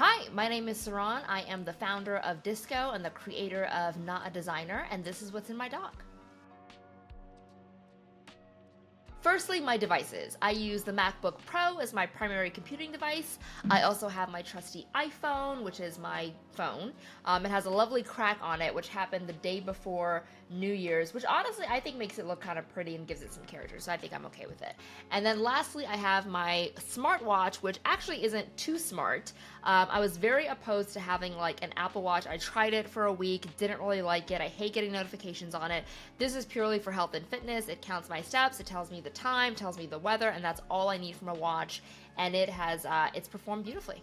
Hi, my name is Saron. I am the founder of Disco and the creator of Not a Designer, and this is what's in my dock. Firstly, my devices. I use the MacBook Pro as my primary computing device. I also have my trusty iPhone, which is my phone. It has a lovely crack on it, which happened the day before New Year's, which honestly I think makes it look kind of pretty and gives it some character, so I think I'm okay with it. And then lastly, I have my smartwatch, which actually isn't too smart. I was very opposed to having like an Apple Watch. I tried it for a week, didn't really like it. I hate getting notifications on it. This is purely for health and fitness. It counts my steps, it tells me the time, tells me the weather, and that's all I need from a watch. And it's performed beautifully.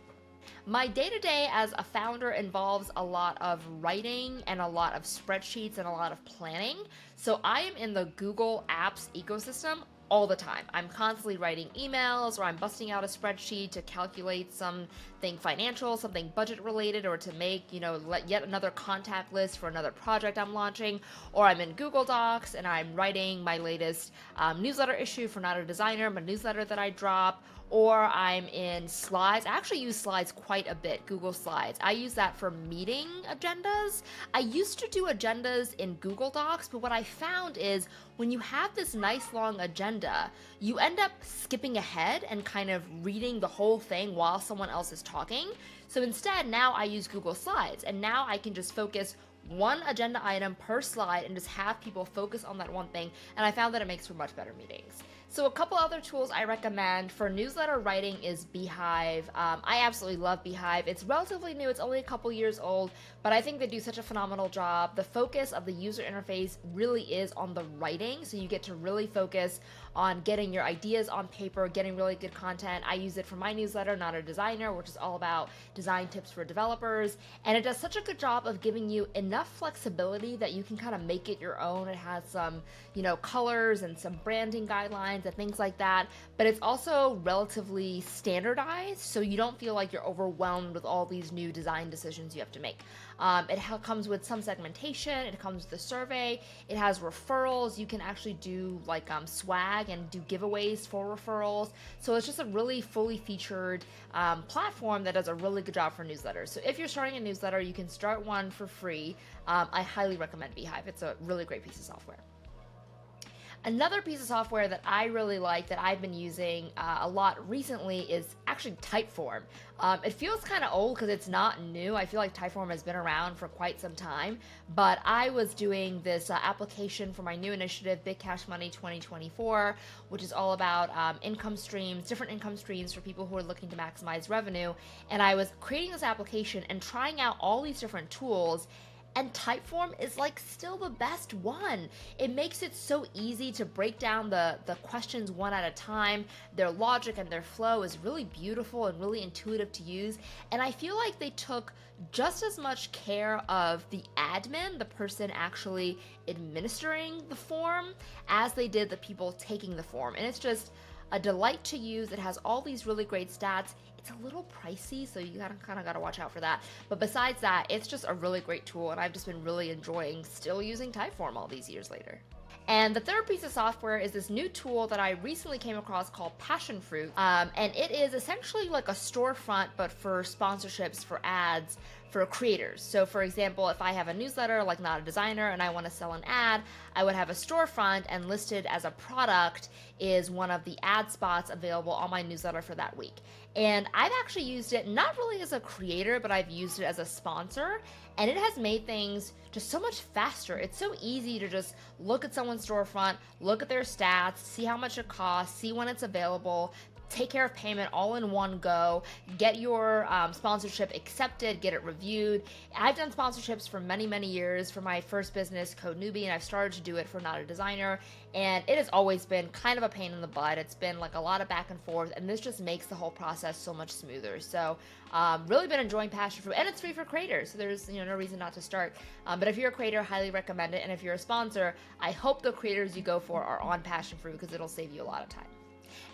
My day-to-day as a founder involves a lot of writing and a lot of spreadsheets and a lot of planning. So I am in the Google Apps ecosystem all the time. I'm constantly writing emails, or I'm busting out a spreadsheet to calculate something financial, something budget related, or to make, yet another contact list for another project I'm launching. Or I'm in Google Docs and I'm writing my latest newsletter issue for Not a Designer, my newsletter that I drop. Or I'm in Slides. I actually use Slides quite a bit, Google Slides. I use that for meeting agendas. I used to do agendas in Google Docs, but what I found is when you have this nice long agenda, you end up skipping ahead and kind of reading the whole thing while someone else is talking. So instead, now I use Google Slides, and now I can just focus one agenda item per slide and just have people focus on that one thing, and I found that it makes for much better meetings. So a couple other tools I recommend for newsletter writing is Beehive. I absolutely love Beehive. It's relatively new, it's only a couple years old, but I think they do such a phenomenal job. The focus of the user interface really is on the writing, so you get to really focus on getting your ideas on paper, getting really good content. I use it for my newsletter, Not a Designer, which is all about design tips for developers, and it does such a good job of giving you enough flexibility that you can kind of make it your own. It has some, colors and some branding guidelines and things like that, but it's also relatively standardized, so you don't feel like you're overwhelmed with all these new design decisions you have to make. It comes with some segmentation, it comes with a survey, it has referrals. You can actually do like swag and do giveaways for referrals, so it's just a really fully featured platform that does a really good job for newsletters. So if you're starting a newsletter, you can start one for free. I highly recommend Beehive. It's a really great piece of software. Another piece of software that I really like that I've been using a lot recently is actually Tform. It feels kind of old because it's not new. I feel like Tform has been around for quite some time, but I was doing this application for my new initiative, Big Cash Money 2024, which is all about income streams, different income streams for people who are looking to maximize revenue. And I was creating this application and trying out all these different tools, and Tform is like still the best one. It makes it so easy to break down the questions one at a time. Their logic and their flow is really beautiful and really intuitive to use. And I feel like they took just as much care of the admin, the person actually administering the form, as they did the people taking the form. And it's just a delight to use. It has all these really great stats. It's a little pricey, so you kind of got to watch out for that. But besides that, it's just a really great tool, and I've just been really enjoying still using Tform all these years later. And the third piece of software is this new tool that I recently came across called Passionfruit. And it is essentially like a storefront, but for sponsorships, for ads, for creators. So for example, if I have a newsletter like Not a Designer and I want to sell an ad, I would have a storefront, and listed as a product is one of the ad spots available on my newsletter for that week. And I've actually used it not really as a creator, but I've used it as a sponsor, and it has made things just so much faster. It's so easy to just look at someone's storefront, look at their stats, see how much it costs, see when it's available, take care of payment all in one go, get your sponsorship accepted, get it reviewed. I've done sponsorships for many, many years for my first business, Code Newbie, and I've started to do it for Not a Designer, and it has always been kind of a pain in the butt. It's been like a lot of back and forth, and this just makes the whole process so much smoother. So really been enjoying Passionfruit, and it's free for creators, so there's no reason not to start. But if you're a creator, highly recommend it, and if you're a sponsor, I hope the creators you go for are on Passionfruit, because it'll save you a lot of time.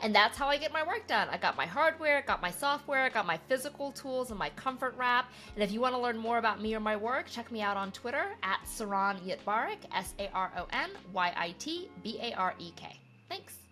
And that's how I get my work done. I got my hardware, got my software, got my physical tools, and my comfort wrap. And if you want to learn more about me or my work, check me out on Twitter at Saron Yitbarek, SaronYitbarek. Thanks.